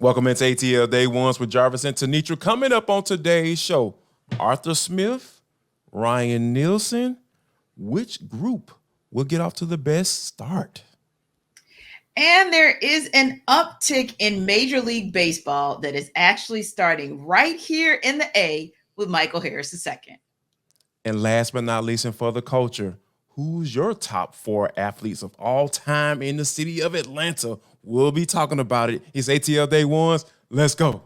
Welcome into ATL Day Ones with Jarvis and Tenitra. Coming up on today's show, Arthur Smith, Ryan Nielsen. Which group will get off to the best start? And there is an uptick in Major League Baseball that is actually starting right here in the A with Michael Harris II. And last but not least, and for the culture, who's your top 4 athletes of all time in the city of Atlanta? We'll be talking about it. It's ATL Day Ones. Let's go.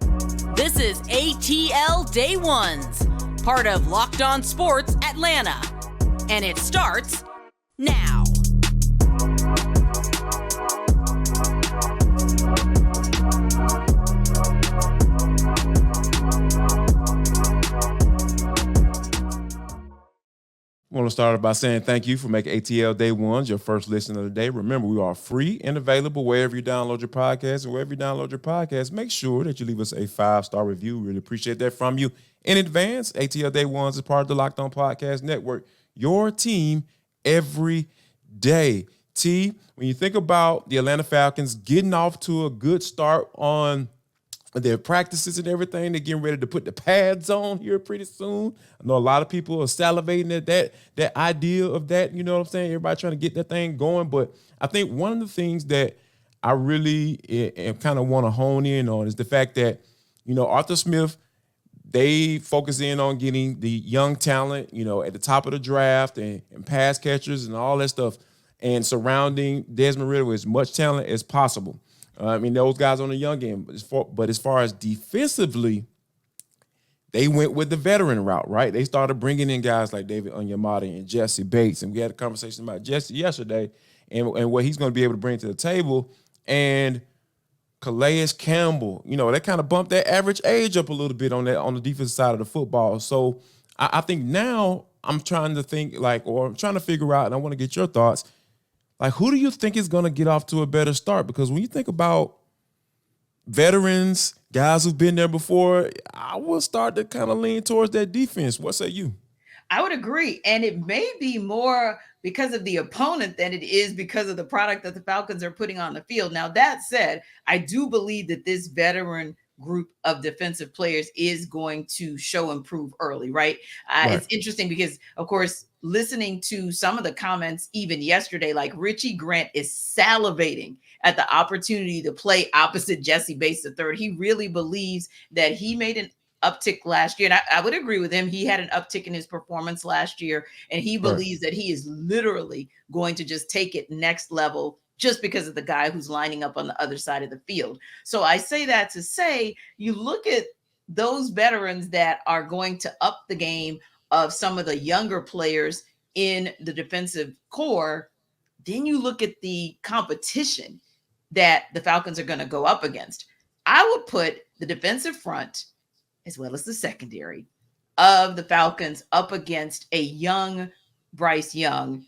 This is ATL Day Ones, part of Locked On Sports Atlanta. And it starts now. I want to start by saying thank you for making ATL Day Ones your first listen of the day. Remember, we are free and available wherever you download your podcast. And wherever you download your podcast, make sure that you leave us a 5-star review. We really appreciate that from you in advance. ATL Day Ones is part of the Locked On Podcast Network, your team every day. T, when you think about the Atlanta Falcons getting off to a good start on their practices and everything, they're getting ready to put the pads on here pretty soon. I know a lot of people are salivating at that idea of that, you know what I'm saying? Everybody trying to get that thing going. But I think one of the things that I really kind of want to hone in on is the fact that, Arthur Smith, they focus in on getting the young talent, at the top of the draft and pass catchers and all that stuff, and surrounding Desmond Ridder with as much talent as possible. Those guys on the young game, but as far as defensively, they went with the veteran route, right? They started bringing in guys like David Onyemata and Jesse Bates, and we had a conversation about Jesse yesterday and what he's going to be able to bring to the table. And Calais Campbell, they kind of bumped that average age up a little bit on the defensive side of the football. So I think now I'm trying to figure out, and I want to get your thoughts. Like, who do you think is going to get off to a better start? Because when you think about veterans, guys who've been there before, I will start to kind of lean towards that defense. What say you? I would agree. And it may be more because of the opponent than it is because of the product that the Falcons are putting on the field. Now, that said, I do believe that this veteran group of defensive players is going to show improve early, right? It's interesting because, of course, listening to some of the comments even yesterday, like Richie Grant is salivating at the opportunity to play opposite Jesse Bates III. He really believes that he made an uptick last year. And I would agree with him. He had an uptick in his performance last year, and he believes that he is literally going to just take it next level just because of the guy who's lining up on the other side of the field. So I say that to say, you look at those veterans that are going to up the game of some of the younger players in the defensive core, then you look at the competition that the Falcons are going to go up against. I would put the defensive front as well as the secondary of the Falcons up against a young Bryce Young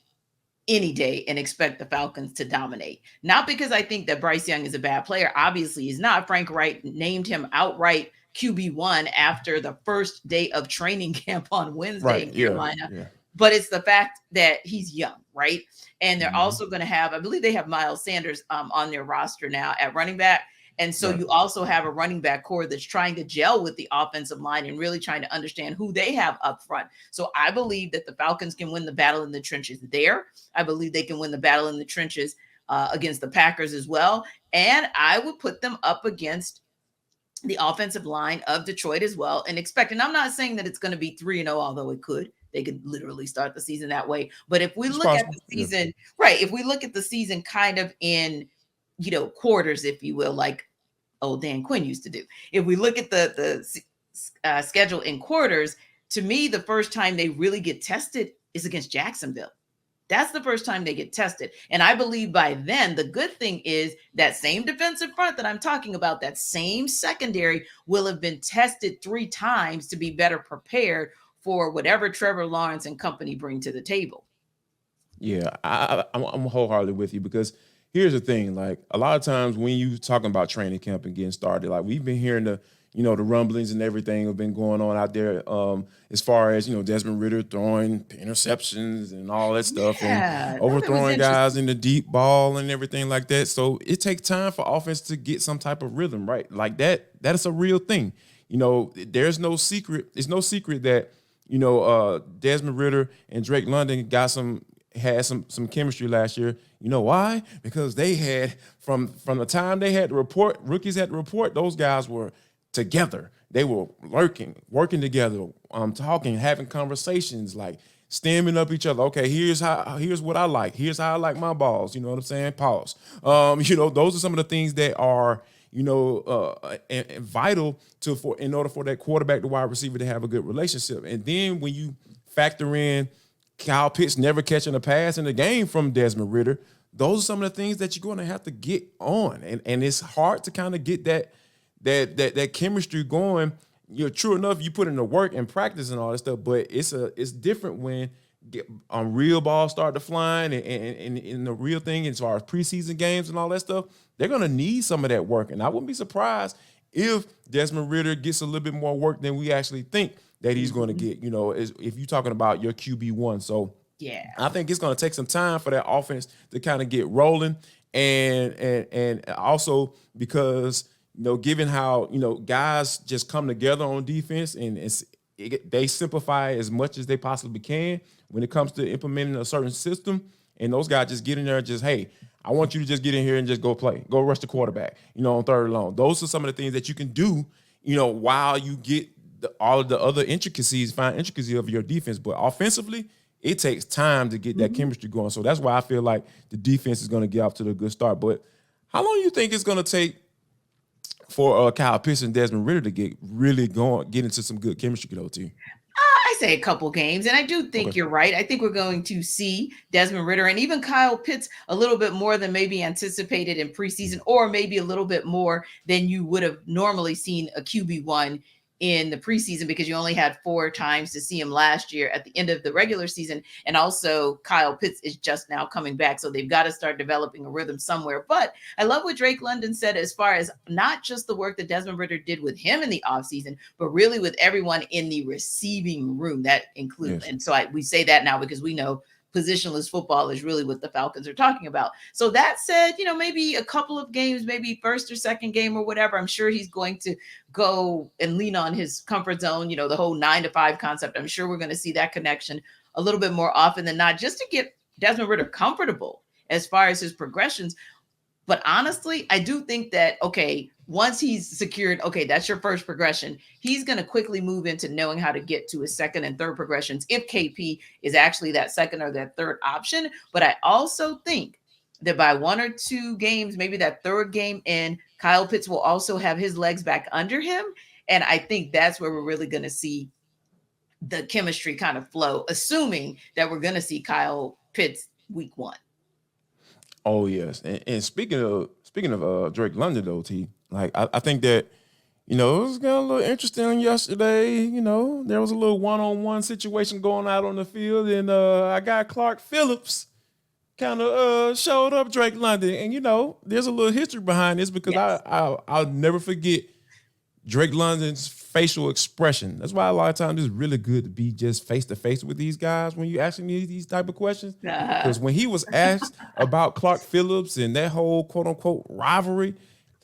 any day and expect the Falcons to dominate. Not because I think that Bryce Young is a bad player. Obviously, he's not. Frank Wright named him outright QB1 after the first day of training camp on Wednesday in Carolina. Yeah. But it's the fact that he's young, right? And they're also going to have, I believe they have Miles Sanders on their roster now at running back. And so you also have a running back core that's trying to gel with the offensive line and really trying to understand who they have up front. So I believe that the Falcons can win the battle in the trenches there. I believe they can win the battle in the trenches against the Packers as well. And I would put them up against the offensive line of Detroit as well and expect. And I'm not saying that it's going to be 3-0, although it could. They could literally start the season that way. But if we look at the season, if we look at the season kind of in, quarters, if you will, like old Dan Quinn used to do. If we look at the schedule in quarters, to me, the first time they really get tested is against Jacksonville. That's the first time they get tested. And I believe by then, the good thing is that same defensive front that I'm talking about, that same secondary will have been tested 3 times to be better prepared for whatever Trevor Lawrence and company bring to the table. Yeah, I'm wholeheartedly with you because here's the thing. Like a lot of times when you talking about training camp and getting started, like we've been hearing the rumblings and everything have been going on out there. As far as Desmond Ridder throwing interceptions and all that stuff, Yeah, and that was overthrowing guys interesting. in the deep ball and everything like that. So it takes time for offense to get some type of rhythm, right? Like that. That is a real thing. There's no secret. It's no secret that Desmond Ridder and Drake London had some chemistry last year. You know why? Because they had from the time they had to report, rookies had to report, those guys were together. They were working together, talking, having conversations, like stemming up each other. Okay, here's what I like. Here's how I like my balls. You know what I'm saying? Pause. Those are some of the things that are and vital in order for that quarterback to wide receiver to have a good relationship. And then when you factor in Kyle Pitts never catching a pass in the game from Desmond Ridder, those are some of the things that you're going to have to get on. And it's hard to kind of get that chemistry going. True enough, you put in the work and practice and all that stuff, but it's different when real balls start to flying and the real thing as far as preseason games and all that stuff. They're going to need some of that work. And I wouldn't be surprised if Desmond Ridder gets a little bit more work than we actually think that he's going to get, if you're talking about your QB1. So Yeah. I think it's going to take some time for that offense to kind of get rolling. And also because, given how, guys just come together on defense and they simplify as much as they possibly can when it comes to implementing a certain system. And those guys just get in there and just, hey, I want you to just get in here and just go play. Go rush the quarterback, on third and long. Those are some of the things that you can do, while you get all of the other fine intricacies of your defense. But offensively, it takes time to get that chemistry going. So that's why I feel like the defense is going to get off to the good start. But how long do you think it's going to take for Kyle Pitts and Desmond Ridder to get into some good chemistry, though, T? I say a couple games, and I do think you're right. I think we're going to see Desmond Ridder and even Kyle Pitts a little bit more than maybe anticipated in preseason, or maybe a little bit more than you would have normally seen a QB1 in the preseason, because you only had 4 times to see him last year at the end of the regular season. And also Kyle Pitts is just now coming back. So they've got to start developing a rhythm somewhere. But I love what Drake London said as far as not just the work that Desmond Ridder did with him in the offseason, but really with everyone in the receiving room that includes. Yes. And so we say that now because we know positionless football is really what the Falcons are talking about. So that said, maybe a couple of games, maybe first or second game or whatever, I'm sure he's going to go and lean on his comfort zone, the whole 9 to 5 concept. I'm sure we're going to see that connection a little bit more often than not, just to get Desmond Ridder comfortable as far as his progressions. But honestly, I do think that, once he's secured, that's your first progression, he's going to quickly move into knowing how to get to his second and third progressions if KP is actually that second or that third option. But I also think that by 1 or 2 games, maybe that third game in, Kyle Pitts will also have his legs back under him. And I think that's where we're really going to see the chemistry kind of flow, assuming that we're going to see Kyle Pitts week 1. Oh, yes. And speaking of Drake London, though, T, like I think that, it was kind of a little interesting yesterday. There was a little one-on-one situation going out on the field, and I got Clark Phillips kind of showed up Drake London. And, there's a little history behind this because Yes. I'll never forget Drake London's facial expression. That's why a lot of times it's really good to be just face-to-face with these guys when you asking these type of questions. Because when he was asked about Clark Phillips and that whole quote-unquote rivalry,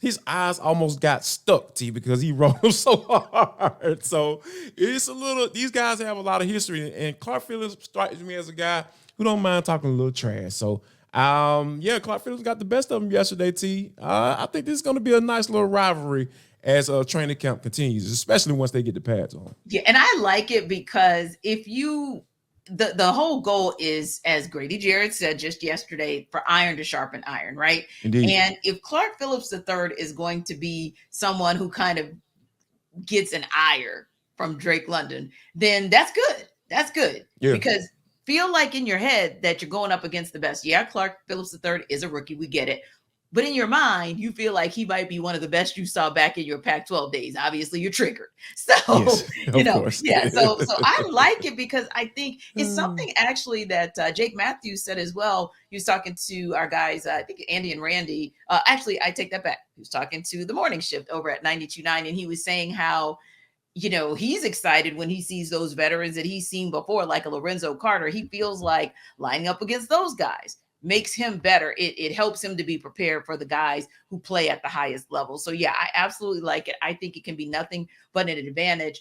his eyes almost got stuck, T, because he rolled him so hard. So it's these guys have a lot of history. And Clark Phillips strikes me as a guy who don't mind talking a little trash. So, Clark Phillips got the best of him yesterday, T. I think this is going to be a nice little rivalry as training camp continues, especially once they get the pads on. Yeah, and I like it because the whole goal is, as Grady Jarrett said just yesterday, for iron to sharpen iron, right? Indeed. And if Clark Phillips III is going to be someone who kind of gets an ire from Drake London, then that's good. That's good. Yeah. Because feel like in your head that you're going up against the best. Yeah, Clark Phillips III is a rookie. We get it. But in your mind, you feel like he might be one of the best you saw back in your Pac-12 days. Obviously, you're triggered. So, Yes, of course. yeah. So I like it because I think it's something actually that Jake Matthews said as well. He was talking to our guys, I think Andy and Randy. Actually, I take that back. He was talking to the morning shift over at 92.9, and he was saying how, he's excited when he sees those veterans that he's seen before, like a Lorenzo Carter. He feels like lining up against those guys makes him better. It helps him to be prepared for the guys who play at the highest level. So yeah, I absolutely like it. I think it can be nothing but an advantage.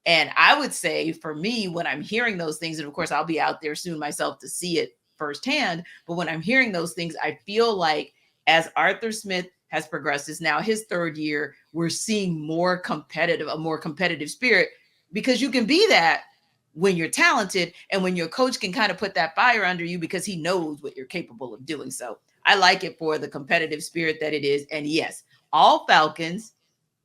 And I would say for me, when I'm hearing those things, and of course I'll be out there soon myself to see it firsthand, but when I'm hearing those things, I feel like as Arthur Smith has progressed, is now his third year, we're seeing a more competitive spirit, because you can be that when you're talented and when your coach can kind of put that fire under you because he knows what you're capable of doing. So I like it for the competitive spirit that it is. And yes, all Falcons,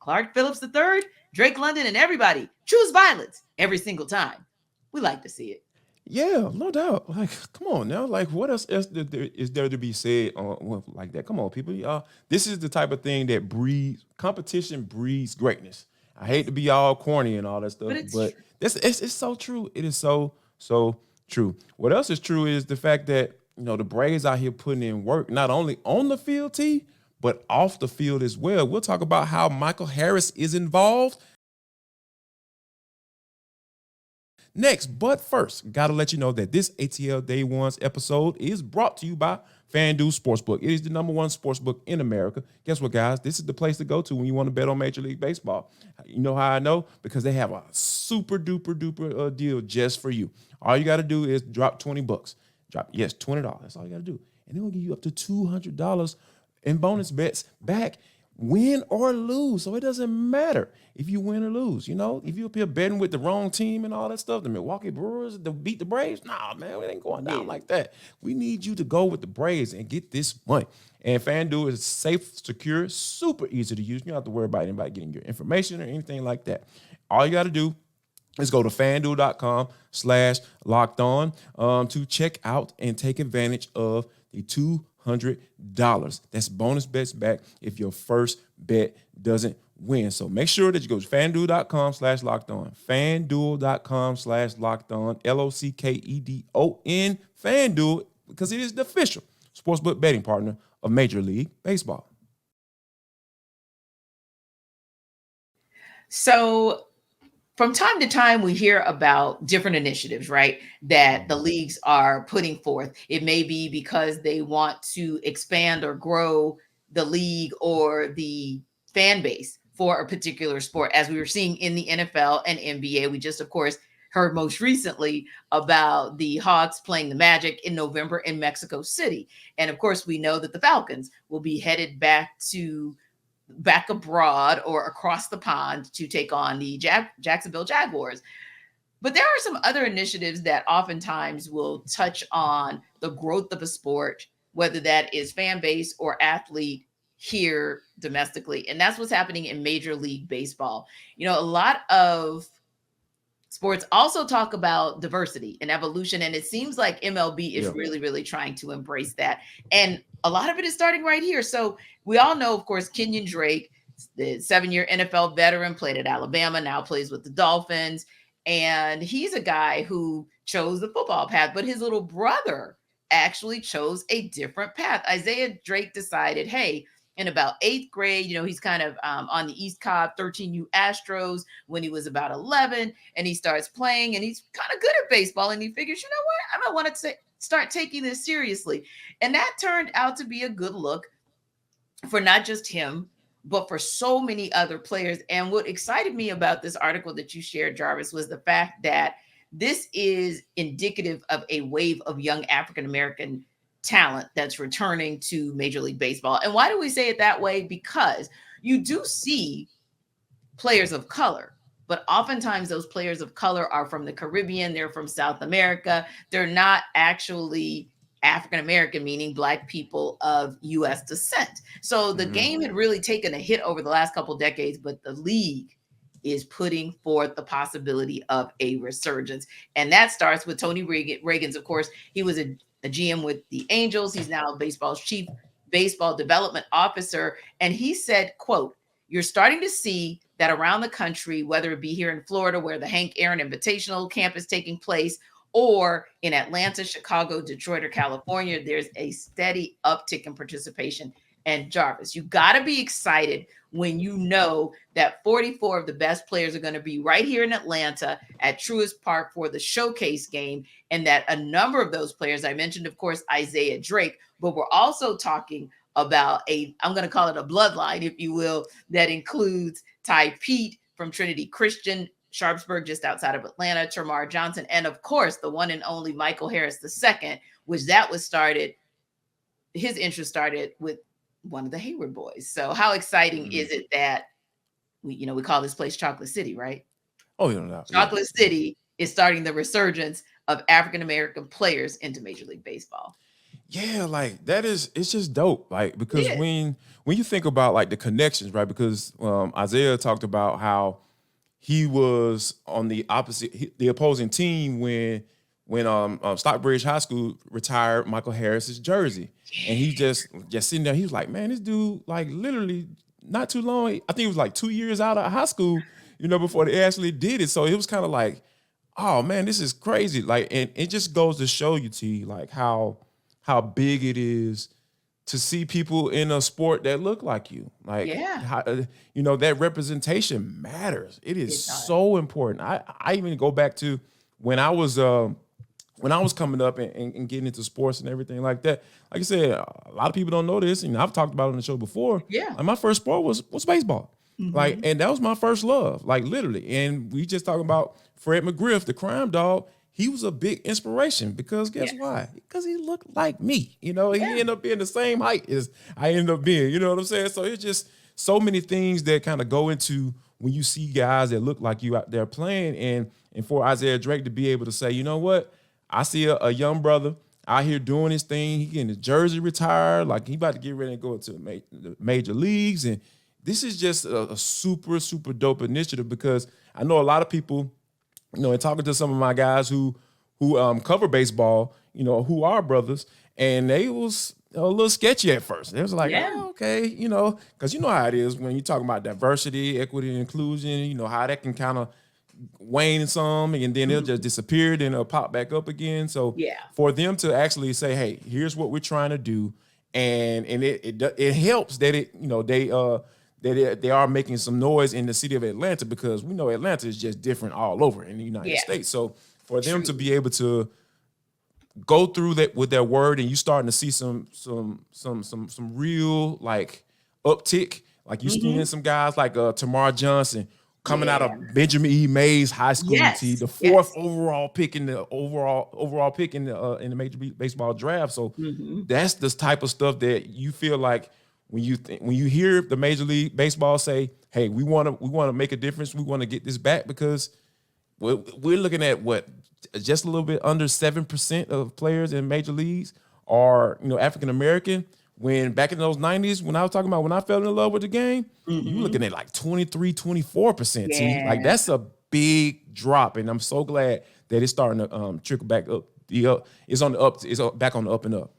Clark Phillips III, Drake London, and everybody choose violence every single time. We like to see it. Yeah, no doubt. Like, come on now. Like, what else is there to be said like that? Come on, people. This is the type of thing that competition breeds greatness. I hate to be all corny and all that stuff, but it's so true. It is so true. What else is true is the fact that, the Braves out here putting in work, not only on the field, but off the field as well. We'll talk about how Michael Harris is involved next. But first, got to let you know that this ATL Day Ones episode is brought to you by FanDuel Sportsbook. It is the number one sportsbook in America. Guess what, guys? This is the place to go to when you want to bet on Major League Baseball. You know how I know? Because they have a super duper deal just for you. All you got to do is drop $20. $20. That's all you got to do. And they're going to give you up to $200 in bonus bets back, win or lose. So it doesn't matter if you win or lose. If you're up here betting with the wrong team and all that stuff, the Milwaukee Brewers to beat the Braves, nah, man, it ain't going down like that. We need you to go with the Braves and get this money. And FanDuel is safe, secure, super easy to use. You don't have to worry about anybody getting your information or anything like that. All you got to do is go to FanDuel.com/lockedon to check out and take advantage of the $200. That's bonus bets back if your first bet doesn't win. So make sure that you go to FanDuel.com/lockedon. FanDuel.com/lockedon. LOCKEDON. FanDuel, because it is the official sportsbook betting partner of Major League Baseball. So from time to time, we hear about different initiatives, right, that the leagues are putting forth. It may be because they want to expand or grow the league or the fan base for a particular sport, as we were seeing in the NFL and NBA. We just, of course, heard most recently about the Hawks playing the Magic in November in Mexico City. And of course, we know that the Falcons will be headed back abroad or across the pond to take on the Jacksonville Jaguars. But there are some other initiatives that oftentimes will touch on the growth of a sport, whether that is fan base or athlete here domestically. And that's what's happening in Major League Baseball. A lot of sports also talk about diversity and evolution, and it seems like MLB is really, really trying to embrace that. And a lot of it is starting right here. So we all know, of course, Kenyon Drake, the 7-year NFL veteran, played at Alabama, now plays with the Dolphins. And he's a guy who chose the football path, but his little brother actually chose a different path. Isaiah Drake decided, hey, in about 8th grade, he's kind of on the East Cobb 13U Astros when he was about 11, and he starts playing, and he's kind of good at baseball, and he figures, you know what, I might want to start taking this seriously. And that turned out to be a good look for not just him, but for so many other players. And what excited me about this article that you shared, Jarvis, was the fact that this is indicative of a wave of young African-American talent that's returning to Major League Baseball. And why do we say it that way? Because you do see players of color, but oftentimes those players of color are from the Caribbean, they're from South America, they're not actually African-American, meaning Black people of U.S. descent. So the game had really taken a hit over the last couple of decades, but the league is putting forth the possibility of a resurgence. And that starts with Tony Reagans. Of course, he was a GM with the Angels. He's now baseball's chief baseball development officer. And he said, quote, "You're starting to see that around the country, whether it be here in Florida, where the Hank Aaron Invitational Camp is taking place, or in Atlanta, Chicago, Detroit, or California, there's a steady uptick in participation." And Jarvis, you got to be excited when you know that 44 of the best players are going to be right here in Atlanta at Truist Park for the showcase game. And that a number of those players, I mentioned, of course, Isaiah Drake, but we're also talking about I'm going to call it a bloodline, if you will, that includes Ty Pete from Trinity Christian, Sharpsburg, just outside of Atlanta, Termarr Johnson, and of course, the one and only Michael Harris II, his interest started with one of the Hayward boys. So how exciting is it that we call this place Chocolate City, right? Oh, no. Chocolate City is starting the resurgence of African-American players into Major League Baseball. Yeah, like it's just dope. Like, because when you think about like the connections, right? Because Isaiah talked about how he was on the opposing team when Stockbridge High School retired Michael Harris's jersey. And he just sitting there, he was like, man, this dude, like, literally not too long, I think it was like 2 years out of high school, before they actually did it. So it was kind of like, oh man, this is crazy. Like, and it just goes to show you, T, like how big it is to see people in a sport that look like you. Like, that representation matters. It is so important. I even go back to when I was coming up and getting into sports and everything like that. Like I said, a lot of people don't know this, and I've talked about it on the show before. Yeah. Like, my first sport was baseball. Mm-hmm. Like, and that was my first love, like, literally. And we just talking about Fred McGriff, the crime dog. He was a big inspiration because guess why? Because he looked like me. He ended up being the same height as I ended up being. You know what I'm saying? So it's just so many things that kind of go into when you see guys that look like you out there playing. And for Isaiah Drake to be able to say, you know what? I see a young brother out here doing his thing. He getting his jersey retired. Like, he about to get ready to go into the major leagues. And this is just a super, super dope initiative, because I know a lot of people, and talking to some of my guys who cover baseball, who are brothers, and they was a little sketchy at first. They was like, oh, okay, because you know how it is when you talk about diversity, equity, and inclusion, how that can kind of wane some, and then it'll just disappear, then it'll pop back up again. So for them to actually say, hey, here's what we're trying to do, and it helps that they are making some noise in the city of Atlanta, because we know Atlanta is just different all over in the United States. So for them to be able to go through that with their word, and you starting to see some real like uptick, like you seeing some guys like Termarr Johnson coming out of Benjamin E. Mays High School, the fourth overall pick in the overall pick in the Major League Baseball draft. So that's the type of stuff that you feel like when you hear the Major League Baseball say, "Hey, we want to make a difference. We want to get this back," because we're looking at just a little bit under 7% of players in major leagues are African American. When back in those 90s, when I was talking about when I fell in love with the game, you looking at like 23-24%. Yeah. Like, that's a big drop, and I'm so glad that it's starting to trickle back up. It's on the up. It's back on the up and up.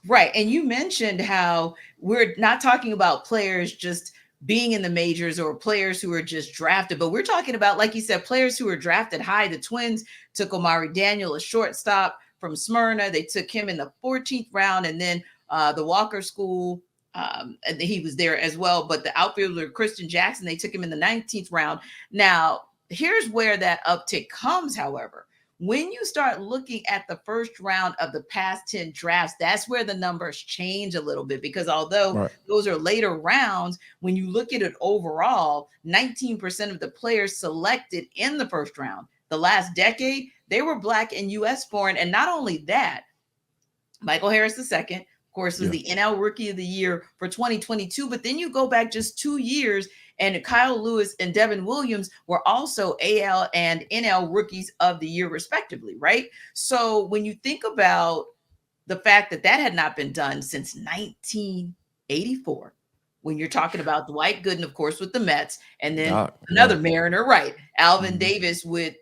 Right, and you mentioned how we're not talking about players just being in the majors or players who are just drafted, but we're talking about, like you said, players who are drafted high. The Twins took Omari Daniel, a shortstop from Smyrna. They took him in the 14th round, and then the Walker School, and he was there as well. But the outfielder Christian Jackson, they took him in the 19th round. Now, here's where that uptick comes, however. When you start looking at the first round of the past 10 drafts, that's where the numbers change a little bit, because although those are later rounds, when you look at it overall, 19% of the players selected in the first round, the last decade, they were Black and U.S. born. And not only that, Michael Harris II, of course, was the NL Rookie of the Year for 2022. But then you go back just 2 years, and Kyle Lewis and Devin Williams were also AL and NL Rookies of the Year, respectively, right? So when you think about the fact that that had not been done since 1984, when you're talking about Dwight Gooden, of course, with the Mets, and then another Mariner, right? Alvin Davis with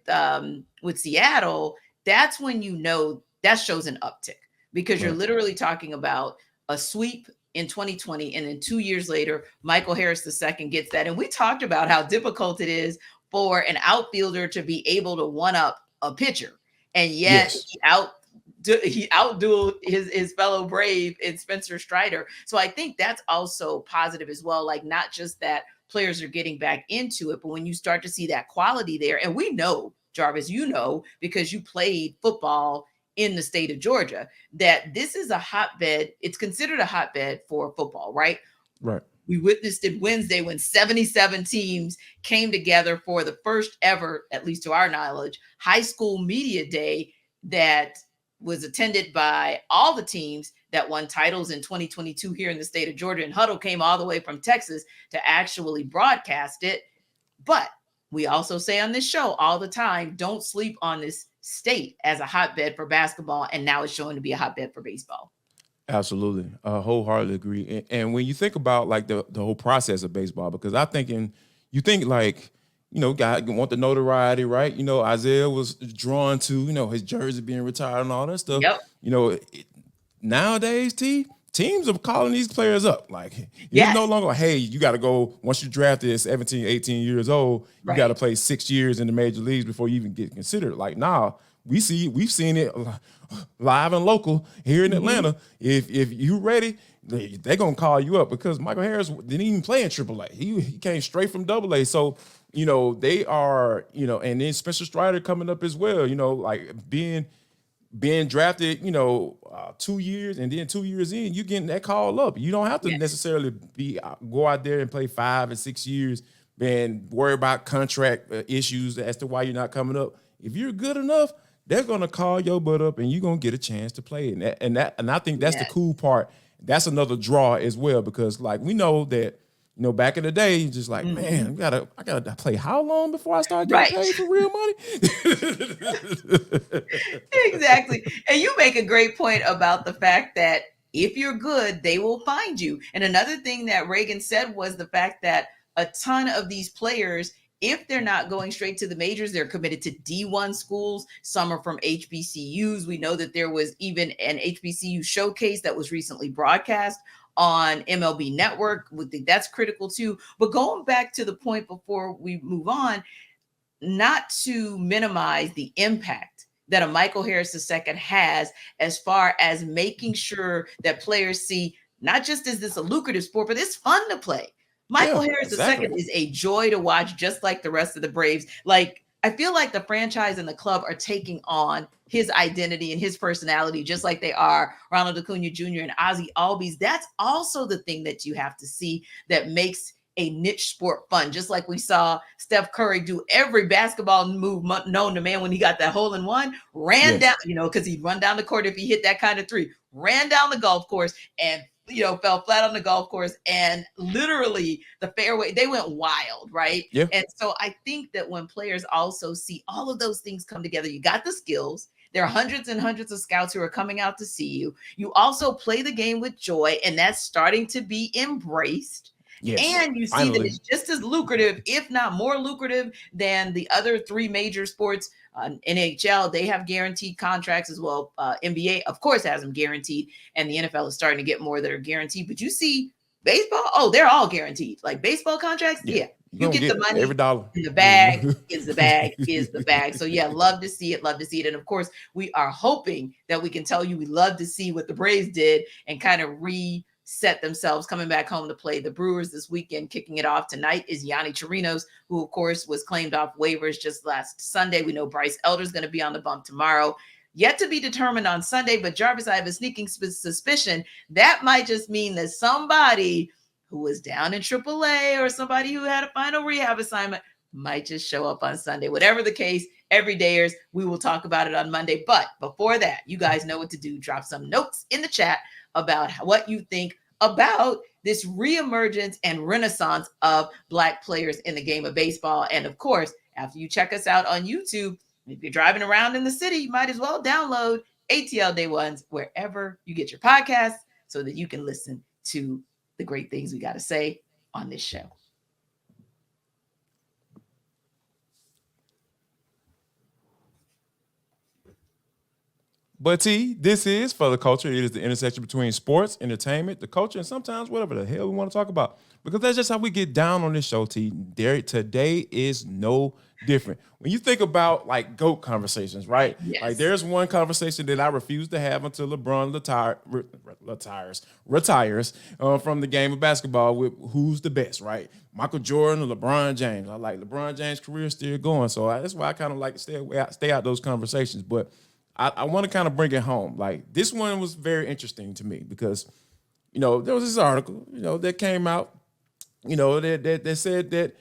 Seattle, that's when that shows an uptick, because you're literally talking about a sweep in 2020. And then 2 years later, Michael Harris II gets that. And we talked about how difficult it is for an outfielder to be able to one-up a pitcher. And yet he outdueled his fellow Brave in Spencer Strider. So I think that's also positive as well. Like, not just that players are getting back into it, but when you start to see that quality there, and we know, Jarvis, because you played football in the state of Georgia, that this is a hotbed. It's considered a hotbed for football, right? Right. We witnessed it Wednesday when 77 teams came together for the first ever, at least to our knowledge, high school media day that was attended by all the teams that won titles in 2022 here in the state of Georgia. And Huddle came all the way from Texas to actually broadcast it. But we also say on this show all the time, don't sleep on this state as a hotbed for basketball. And now it's showing to be a hotbed for baseball. Absolutely. Wholeheartedly agree. And when you think about like the whole process of baseball, because you think like, guys want the notoriety, right? Isaiah was drawn to, his jersey being retired and all that stuff. Yep. Nowadays, teams are calling these players up. Like, it's no longer, hey, you got to go, once you drafted at 17, 18 years old, you got to play 6 years in the major leagues before you even get considered. Like, now we've seen it live and local here in Atlanta. If you ready, they're going to call you up, because Michael Harris didn't even play in AAA. He came straight from AA. So, they are, and then Spencer Strider coming up as well, like being drafted, 2 years, and then 2 years in, you getting that call up. You don't have to necessarily go out there and play 5 and 6 years and worry about contract issues as to why you're not coming up. If you're good enough, they're gonna call your butt up, and you're gonna get a chance to play. And I think that's the cool part. That's another draw as well, because like we know that, back in the day, just like, man, I gotta play how long before I start getting paid for real money? Exactly. And you make a great point about the fact that if you're good, they will find you. And another thing that Reagan said was the fact that a ton of these players, if they're not going straight to the majors, they're committed to D1 schools. Some are from HBCUs. We know that there was even an HBCU showcase that was recently broadcast on MLB Network. We think that's critical too. But going back to the point before we move on, not to minimize the impact that a Michael Harris II has as far as making sure that players see, not just is this a lucrative sport, but it's fun to play. Michael Harris II is a joy to watch, just like the rest of the Braves. Like, I feel like the franchise and the club are taking on his identity and his personality, just like they are Ronald Acuna Jr. and Ozzie Albies. That's also the thing that you have to see that makes a niche sport fun. Just like we saw Steph Curry do every basketball move known to man when he got that hole in one, ran down, because he'd run down the court if he hit that kind of three, ran down the golf course and fell flat on the golf course, and literally the fairway, they went wild, right? Yeah. And so I think that when players also see all of those things come together, you got the skills. There are hundreds and hundreds of scouts who are coming out to see you. You also play the game with joy, and that's starting to be embraced. Yes, and you see that it's just as lucrative, if not more lucrative, than the other three major sports. NHL, they have guaranteed contracts as well. NBA, of course, has them guaranteed. And the NFL is starting to get more that are guaranteed. But you see baseball, they're all guaranteed. Like baseball contracts, you get the money. Every dollar. In the bag is the bag is the bag. So, love to see it. Love to see it. And, of course, we are hoping that we can tell you we love to see what the Braves did and kind of set themselves coming back home to play the Brewers this weekend. Kicking it off tonight is Yanni Chirinos, who of course was claimed off waivers just last Sunday. We know Bryce Elder's going to be on the bump tomorrow. Yet to be determined on Sunday, but Jarvis, I have a sneaking suspicion that might just mean that somebody who was down in AAA or somebody who had a final rehab assignment might just show up on Sunday. Whatever the case, everydayers, we will talk about it on Monday. But before that, you guys know what to do. Drop some notes in the chat about what you think about this reemergence and renaissance of Black players in the game of baseball. And of course, after you check us out on YouTube, if you're driving around in the city, you might as well download ATL Day Ones wherever you get your podcasts so that you can listen to the great things we got to say on this show. But T, this is For the Culture. It is the intersection between sports, entertainment, the culture, and sometimes whatever the hell we want to talk about. Because that's just how we get down on this show, T. Today is no different. When you think about like GOAT conversations, right? Yes. Like there's one conversation that I refuse to have until LeBron retires from the game of basketball with who's the best, right? Michael Jordan or LeBron James. I like LeBron James' career still going. So that's why I kind of like to stay out those conversations. But I want to kind of bring it home. Like this one was very interesting to me because, there was this article, that came out, that said that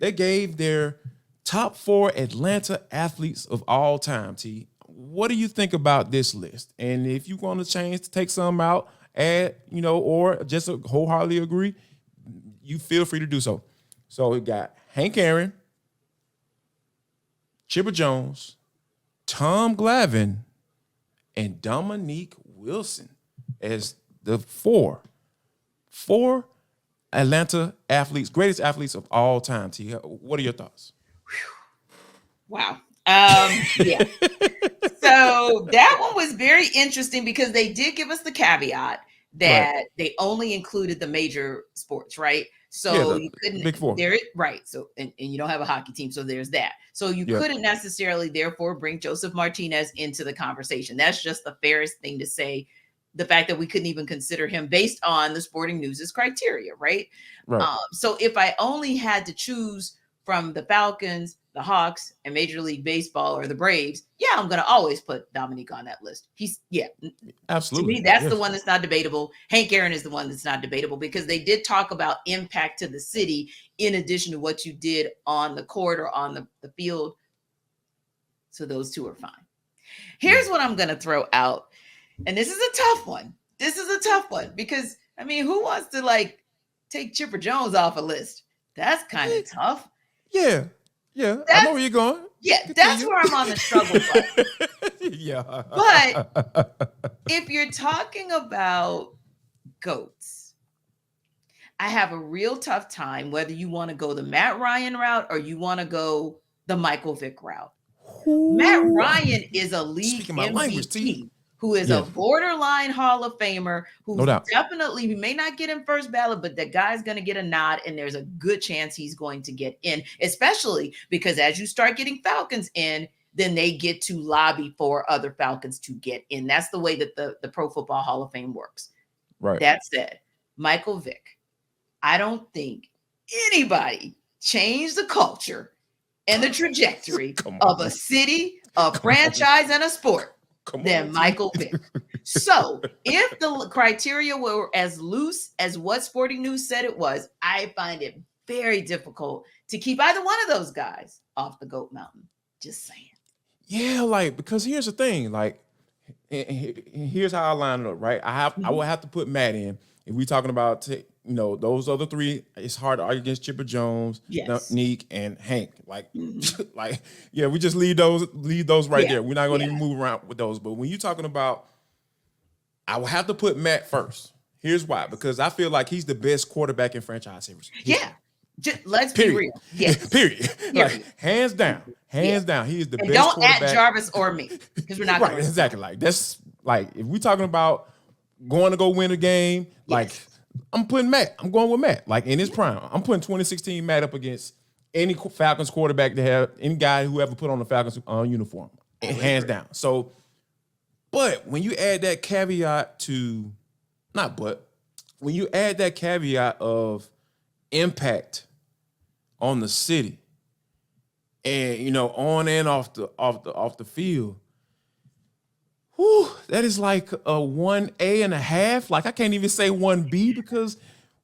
they gave their top 4 Atlanta athletes of all time, T. What do you think about this list? And if you want a chance to take some out, add, or just wholeheartedly agree, you feel free to do so. So we got Hank Aaron, Chipper Jones, Tom Glavine, and Dominique Wilson as the four Atlanta athletes, greatest athletes of all time. T, what are your thoughts? Wow. Yeah. So that one was very interesting because they did give us the caveat that they only included the major sports, right? So you couldn't Big Four. Right. So and you don't have a hockey team, so there's that. So you couldn't necessarily therefore bring Joseph Martinez into the conversation. That's just the fairest thing to say. The fact that we couldn't even consider him based on the Sporting News' criteria, right? So if I only had to choose from the Falcons, the Hawks, and Major League Baseball or the Braves, I'm going to always put Dominique on that list. Absolutely. To me, that's the one that's not debatable. Hank Aaron is the one that's not debatable because they did talk about impact to the city in addition to what you did on the court or on the field. So those two are fine. Here's what I'm going to throw out. And this is a tough one. Because, who wants to take Chipper Jones off a list? That's kind of tough. Yeah. I know where you're going. Yeah, that's where I'm on the struggle bus. Yeah. But if you're talking about GOATs, I have a real tough time whether you want to go the Matt Ryan route or you want to go the Michael Vick route. Ooh. Matt Ryan is a league MVP. Who is a borderline Hall of Famer, who definitely, we may not get in first ballot, but that guy's going to get a nod, and there's a good chance he's going to get in, especially because as you start getting Falcons in, then they get to lobby for other Falcons to get in. That's the way that the Pro Football Hall of Fame works. Right. That said, Michael Vick, I don't think anybody changed the culture and the trajectory of a city, a franchise, and a sport than Michael Vick. So if the criteria were as loose as what Sporting News said it was, I find it very difficult to keep either one of those guys off the GOAT mountain. Just saying. Yeah, because here's the thing, here's how I line it up, right? I would have to put Matt in. If we're talking about those other three, it's hard to argue against Chipper Jones, Neek, and Hank. We just leave those right there. We're not going to even move around with those. But when you're talking about, I will have to put Matt first. Here's why: because I feel like he's the best quarterback in franchise history. Let's be real. Yes. Period. Hands down. He is the best don't quarterback. Add Jarvis or me because we're not right. Exactly. That's if we're talking about going to go win a game, I'm putting Matt. I'm going with Matt. In his prime, I'm putting 2016 Matt up against any Falcons quarterback to have any guy who ever put on the Falcons uniform, hands down. So, but when you add that caveat when you add that caveat of impact on the city, and on and off the field, that is like a 1.5. I can't even say 1B because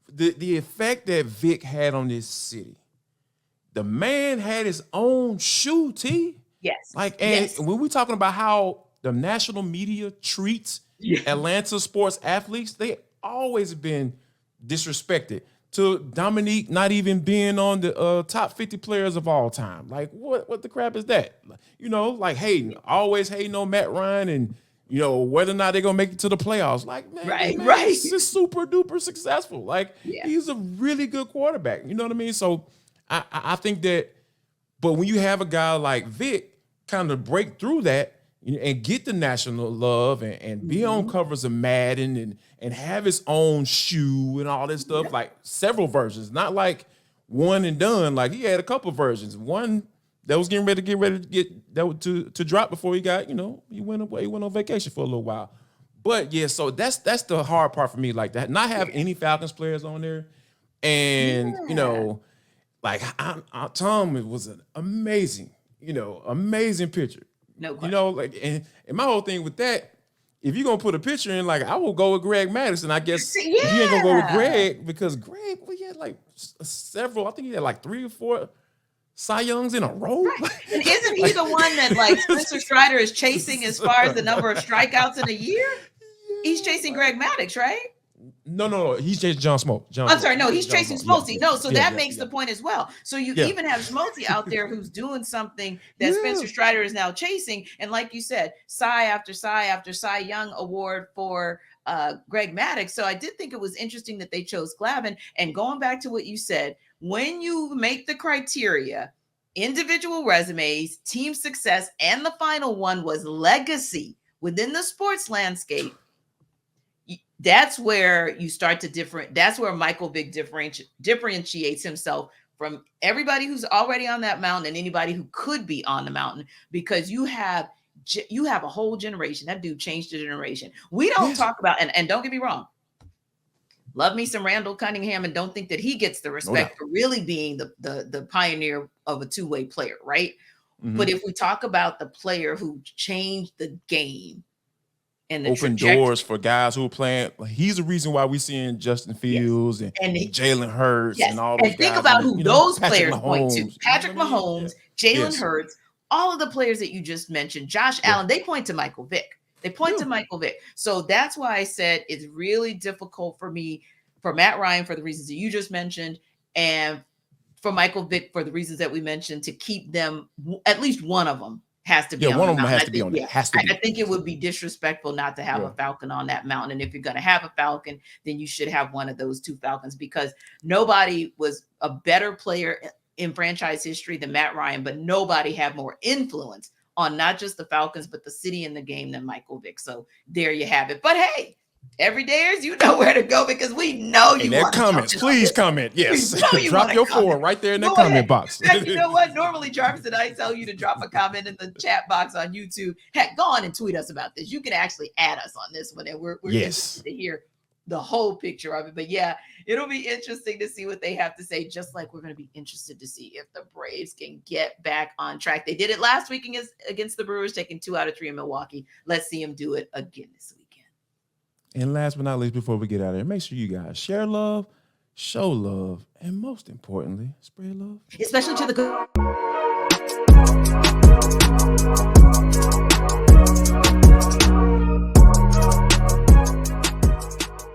the effect that Vic had on this city. The man had his own shoe, T. Yes. When we're talking about how the national media treats Atlanta sports athletes, they always been disrespected. To Dominique not even being on the top 50 players of all time. What the crap is that? Hating, always hating on Matt Ryan and, whether or not they're going to make it to the playoffs. Man, he's just super duper successful. He's a really good quarterback. You know what I mean? So I think that, but when you have a guy like Vic kind of break through that, and get the national love and be on covers of Madden and have his own shoe and all this stuff, like several versions, not like one and done. Like he had a couple versions. One that was getting ready to get that to drop before he got, he went away, he went on vacation for a little while. But yeah, so that's the hard part for me, like that, not have any Falcons players on there. And like Tom, it was an amazing picture. No question. Like and my whole thing with that, if you're gonna put a picture in, like I will go with Greg Madison. I guess you ain't gonna go with Greg because Greg, he had like several. I think he had like 3 or 4 Cy Youngs in a row. Right. And isn't he the one that like Spencer Strider is chasing as far as the number of strikeouts in a year? He's chasing Greg Maddux, right? No. He's chasing John Smoke. I'm sorry, no, he's chasing Smoltzy. No, so that makes the point as well. So you even have Smoltzy out there who's doing something that Spencer Strider is now chasing. And like you said, Cy after Cy Young award for Greg Maddux. So I did think it was interesting that they chose Glavine. And going back to what you said, when you make the criteria, individual resumes, team success, and the final one was legacy within the sports landscape, that's where you start to that's where Michael Vick differentiates himself from everybody who's already on that mountain and anybody who could be on the mountain, because you have a whole generation. That dude changed the generation. We don't talk about, and don't get me wrong, love me some Randall Cunningham and don't think that he gets the respect for really being the pioneer of a two-way player, right? Mm-hmm. But if we talk about the player who changed the game, and open doors for guys who are playing. He's the reason why we're seeing Justin Fields and Jalen Hurts and all those guys. And think about who those players point to. Patrick Mahomes, Jalen Hurts, all of the players that you just mentioned, Josh Allen, they point to Michael Vick. So that's why I said it's really difficult for me, for Matt Ryan, for the reasons that you just mentioned, and for Michael Vick, for the reasons that we mentioned, to keep them, at least one of them has to be on one of the them has to be on there. Has to be. I think it would be disrespectful not to have a Falcon on that mountain. And if you're going to have a Falcon, then you should have one of those 2 Falcons, because nobody was a better player in franchise history than Matt Ryan, but nobody had more influence on not just the Falcons, but the city and the game than Michael Vick. So there you have it. But hey, everydayers, you know where to go, because we know you want to comments. Please comment. Yes. Drop your 4 right there in the comment box. Heck, you know what? Normally, Jarvis and I tell you to drop a comment in the chat box on YouTube. Heck, go on and tweet us about this. You can actually add us on this one, and we're interested to hear the whole picture of it. But yeah, it'll be interesting to see what they have to say, just like we're going to be interested to see if the Braves can get back on track. They did it last week against the Brewers, taking 2 out of 3 in Milwaukee. Let's see them do it again this week. And last but not least, before we get out of here, make sure you guys share love, show love, and most importantly, spread love. Especially to the good.